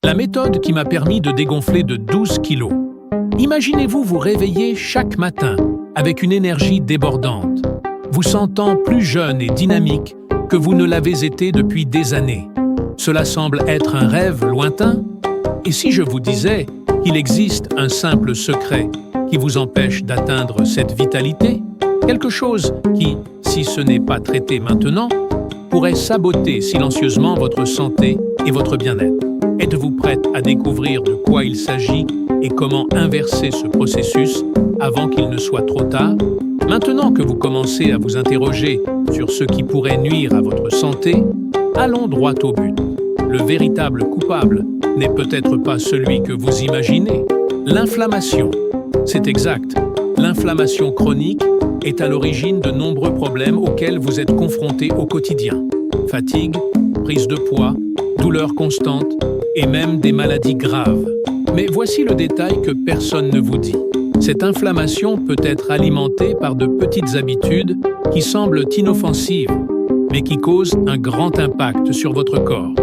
La méthode qui m'a permis de dégonfler de 12 kilos. Imaginez-vous vous réveiller chaque matin avec une énergie débordante, vous sentant plus jeune et dynamique que vous ne l'avez été depuis des années. Cela semble être un rêve lointain? Et si je vous disais qu'il existe un simple secret qui vous empêche d'atteindre cette vitalité? Quelque chose qui, si ce n'est pas traité maintenant, pourrait saboter silencieusement votre santé et votre bien-être. Êtes-vous prête à découvrir de quoi il s'agit et comment inverser ce processus avant qu'il ne soit trop tard? Maintenant que vous commencez à vous interroger sur ce qui pourrait nuire à votre santé, allons droit au but. Le véritable coupable n'est peut-être pas celui que vous imaginez. L'inflammation. C'est exact. L'inflammation chronique est à l'origine de nombreux problèmes auxquels vous êtes confrontés au quotidien. Fatigue, prise de poids, douleurs constantes et même des maladies graves. Mais voici le détail que personne ne vous dit. Cette inflammation peut être alimentée par de petites habitudes qui semblent inoffensives, mais qui causent un grand impact sur votre corps.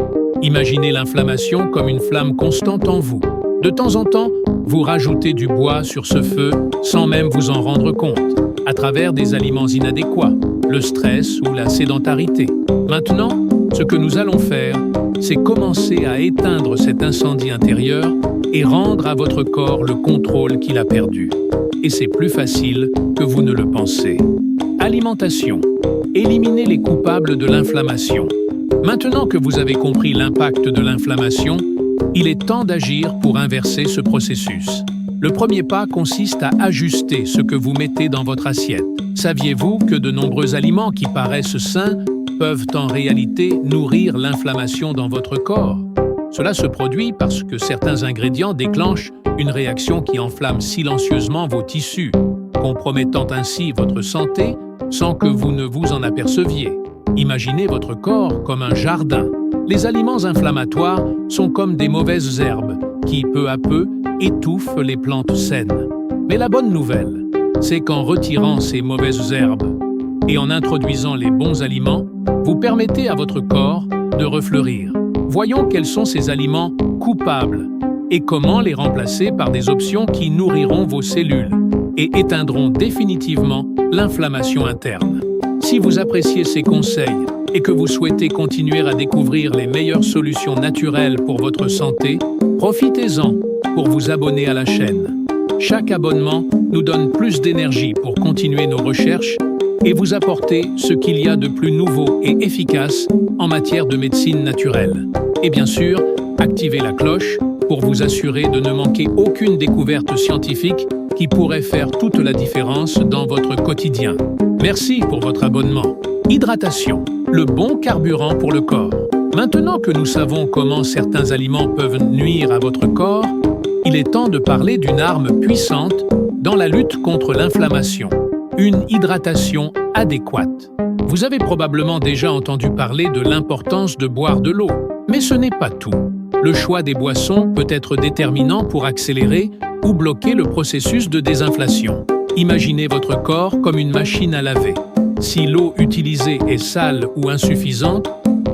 Imaginez l'inflammation comme une flamme constante en vous. De temps en temps, vous rajoutez du bois sur ce feu sans même vous en rendre compte, à travers des aliments inadéquats, le stress ou la sédentarité. Maintenant, ce que nous allons faire, c'est commencer à éteindre cet incendie intérieur et rendre à votre corps le contrôle qu'il a perdu. Et c'est plus facile que vous ne le pensez. Alimentation. Éliminez les coupables de l'inflammation. Maintenant que vous avez compris l'impact de l'inflammation, il est temps d'agir pour inverser ce processus. Le premier pas consiste à ajuster ce que vous mettez dans votre assiette. Saviez-vous que de nombreux aliments qui paraissent sains peuvent en réalité nourrir l'inflammation dans votre corps? Cela se produit parce que certains ingrédients déclenchent une réaction qui enflamme silencieusement vos tissus, compromettant ainsi votre santé sans que vous ne vous en aperceviez. Imaginez votre corps comme un jardin. Les aliments inflammatoires sont comme des mauvaises herbes qui, peu à peu, étouffent les plantes saines. Mais la bonne nouvelle, c'est qu'en retirant ces mauvaises herbes et en introduisant les bons aliments, vous permettez à votre corps de refleurir. Voyons quels sont ces aliments coupables et comment les remplacer par des options qui nourriront vos cellules et éteindront définitivement l'inflammation interne. Si vous appréciez ces conseils et que vous souhaitez continuer à découvrir les meilleures solutions naturelles pour votre santé, profitez-en pour vous abonner à la chaîne. Chaque abonnement nous donne plus d'énergie pour continuer nos recherches et vous apporter ce qu'il y a de plus nouveau et efficace en matière de médecine naturelle. Et bien sûr, activez la cloche pour vous assurer de ne manquer aucune découverte scientifique qui pourrait faire toute la différence dans votre quotidien. Merci pour votre abonnement. Hydratation, le bon carburant pour le corps. Maintenant que nous savons comment certains aliments peuvent nuire à votre corps, il est temps de parler d'une arme puissante dans la lutte contre l'inflammation. Une hydratation adéquate. Vous avez probablement déjà entendu parler de l'importance de boire de l'eau, mais ce n'est pas tout. Le choix des boissons peut être déterminant pour accélérer ou bloquer le processus de désinflation. Imaginez votre corps comme une machine à laver. Si l'eau utilisée est sale ou insuffisante,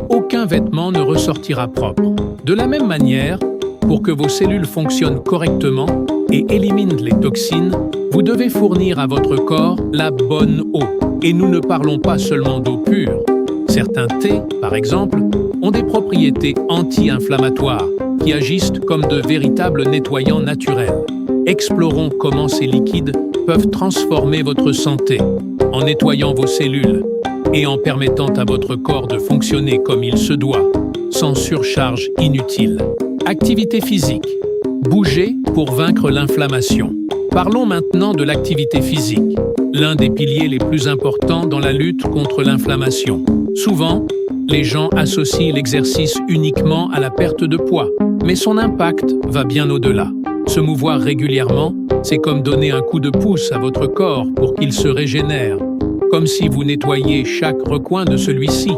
aucun vêtement ne ressortira propre. De la même manière, pour que vos cellules fonctionnent correctement et éliminent les toxines, vous devez fournir à votre corps la bonne eau. Et nous ne parlons pas seulement d'eau pure. Certains thés, par exemple, ont des propriétés anti-inflammatoires qui agissent comme de véritables nettoyants naturels. Explorons comment ces liquides peuvent transformer votre santé en nettoyant vos cellules et en permettant à votre corps de fonctionner comme il se doit, sans surcharge inutile. Activité physique. Bougez pour vaincre l'inflammation. Parlons maintenant de l'activité physique, l'un des piliers les plus importants dans la lutte contre l'inflammation. Souvent, les gens associent l'exercice uniquement à la perte de poids, mais son impact va bien au-delà. Se mouvoir régulièrement, c'est comme donner un coup de pouce à votre corps pour qu'il se régénère, comme si vous nettoyiez chaque recoin de celui-ci.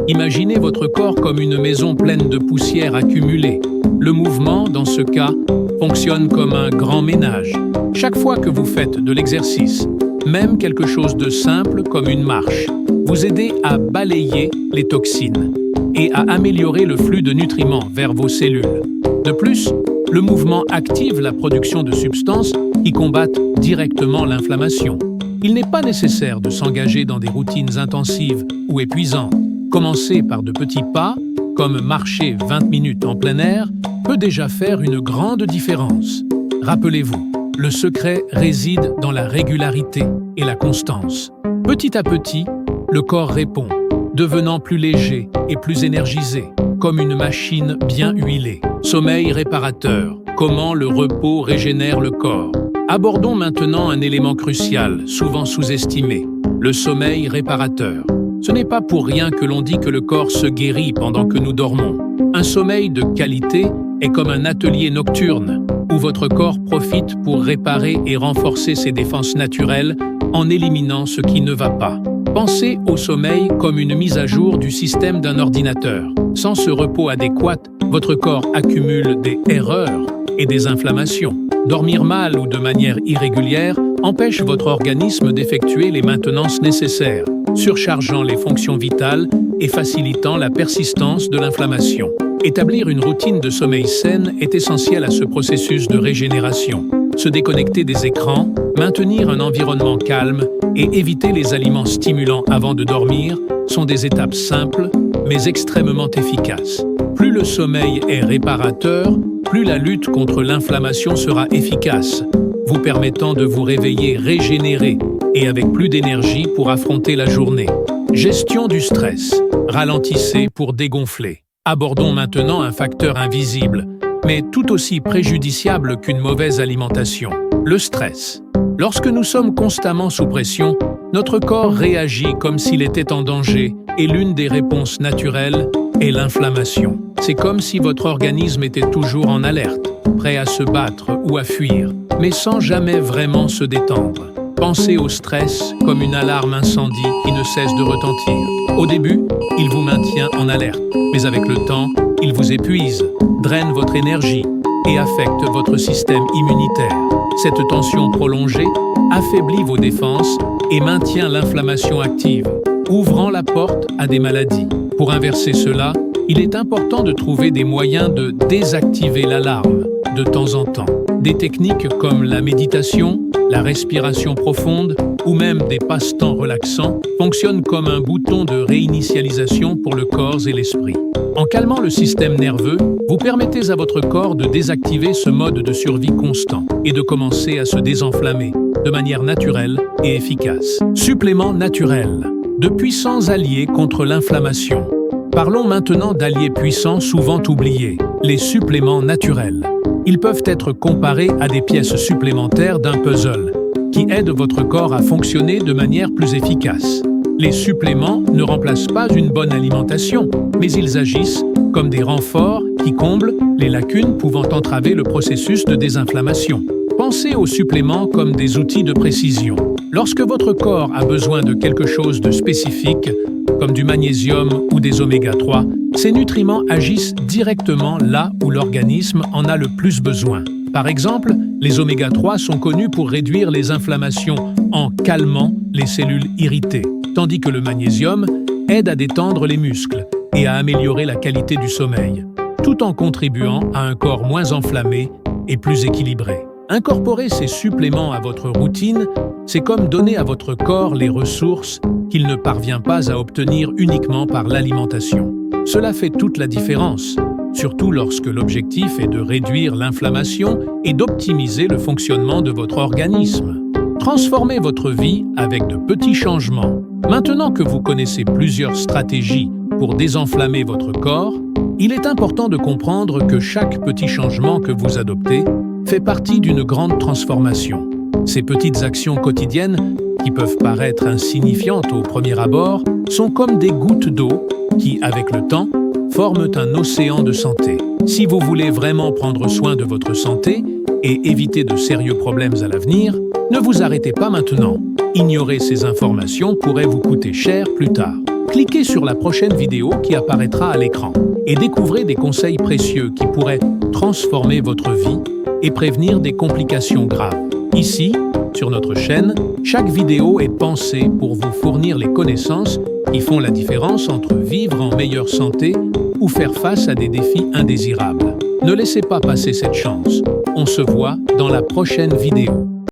Imaginez votre corps comme une maison pleine de poussière accumulée. Le mouvement, dans ce cas, fonctionne comme un grand ménage. Chaque fois que vous faites de l'exercice, même quelque chose de simple comme une marche, vous aidez à balayer les toxines. et à améliorer le flux de nutriments vers vos cellules. De plus, le mouvement active la production de substances qui combattent directement l'inflammation. Il n'est pas nécessaire de s'engager dans des routines intensives ou épuisantes. Commencer par de petits pas, comme marcher 20 minutes en plein air, peut déjà faire une grande différence. Rappelez-vous, le secret réside dans la régularité et la constance. Petit à petit, le corps répond, devenant plus léger et plus énergisé, comme une machine bien huilée. Sommeil réparateur. Comment le repos régénère le corps? Abordons maintenant un élément crucial, souvent sous-estimé, le sommeil réparateur. Ce n'est pas pour rien que l'on dit que le corps se guérit pendant que nous dormons. Un sommeil de qualité est comme un atelier nocturne, où votre corps profite pour réparer et renforcer ses défenses naturelles en éliminant ce qui ne va pas. Pensez au sommeil comme une mise à jour du système d'un ordinateur. Sans ce repos adéquat, votre corps accumule des erreurs et des inflammations. Dormir mal ou de manière irrégulière empêche votre organisme d'effectuer les maintenances nécessaires, surchargeant les fonctions vitales et facilitant la persistance de l'inflammation. Établir une routine de sommeil saine est essentiel à ce processus de régénération. Se déconnecter des écrans, maintenir un environnement calme et éviter les aliments stimulants avant de dormir sont des étapes simples mais extrêmement efficaces. Plus le sommeil est réparateur, plus la lutte contre l'inflammation sera efficace, vous permettant de vous réveiller régénéré et avec plus d'énergie pour affronter la journée. Gestion du stress. Ralentissez pour dégonfler. Abordons maintenant un facteur invisible, mais tout aussi préjudiciable qu'une mauvaise alimentation, le stress. Lorsque nous sommes constamment sous pression, notre corps réagit comme s'il était en danger et l'une des réponses naturelles est l'inflammation. C'est comme si votre organisme était toujours en alerte, prêt à se battre ou à fuir, mais sans jamais vraiment se détendre. Pensez au stress comme une alarme incendie qui ne cesse de retentir. Au début, il vous maintient en alerte, mais avec le temps, il vous épuise, draine votre énergie et affecte votre système immunitaire. Cette tension prolongée affaiblit vos défenses et maintient l'inflammation active, ouvrant la porte à des maladies. Pour inverser cela, il est important de trouver des moyens de désactiver l'alarme de temps en temps. Des techniques comme la méditation, la respiration profonde ou même des passe-temps relaxants fonctionnent comme un bouton de réinitialisation pour le corps et l'esprit. En calmant le système nerveux, vous permettez à votre corps de désactiver ce mode de survie constant et de commencer à se désenflammer de manière naturelle et efficace. Suppléments naturels. De puissants alliés contre l'inflammation. Parlons maintenant d'alliés puissants souvent oubliés, les suppléments naturels. Ils peuvent être comparés à des pièces supplémentaires d'un puzzle, qui aident votre corps à fonctionner de manière plus efficace. Les suppléments ne remplacent pas une bonne alimentation, mais ils agissent comme des renforts qui comblent les lacunes pouvant entraver le processus de désinflammation. Pensez aux suppléments comme des outils de précision. Lorsque votre corps a besoin de quelque chose de spécifique, comme du magnésium ou des oméga-3, ces nutriments agissent directement là où l'organisme en a le plus besoin. Par exemple, les oméga-3 sont connus pour réduire les inflammations en calmant les cellules irritées, tandis que le magnésium aide à détendre les muscles et à améliorer la qualité du sommeil, tout en contribuant à un corps moins enflammé et plus équilibré. Incorporer ces suppléments à votre routine, c'est comme donner à votre corps les ressources qu'il ne parvient pas à obtenir uniquement par l'alimentation. Cela fait toute la différence, surtout lorsque l'objectif est de réduire l'inflammation et d'optimiser le fonctionnement de votre organisme. Transformez votre vie avec de petits changements. Maintenant que vous connaissez plusieurs stratégies pour désenflammer votre corps, il est important de comprendre que chaque petit changement que vous adoptez fait partie d'une grande transformation. Ces petites actions quotidiennes, qui peuvent paraître insignifiantes au premier abord, sont comme des gouttes d'eau qui, avec le temps, forment un océan de santé. Si vous voulez vraiment prendre soin de votre santé et éviter de sérieux problèmes à l'avenir, ne vous arrêtez pas maintenant. Ignorer ces informations pourrait vous coûter cher plus tard. Cliquez sur la prochaine vidéo qui apparaîtra à l'écran et découvrez des conseils précieux qui pourraient transformer votre vie et prévenir des complications graves. Ici, sur notre chaîne, chaque vidéo est pensée pour vous fournir les connaissances qui font la différence entre vivre en meilleure santé ou faire face à des défis indésirables. Ne laissez pas passer cette chance. On se voit dans la prochaine vidéo.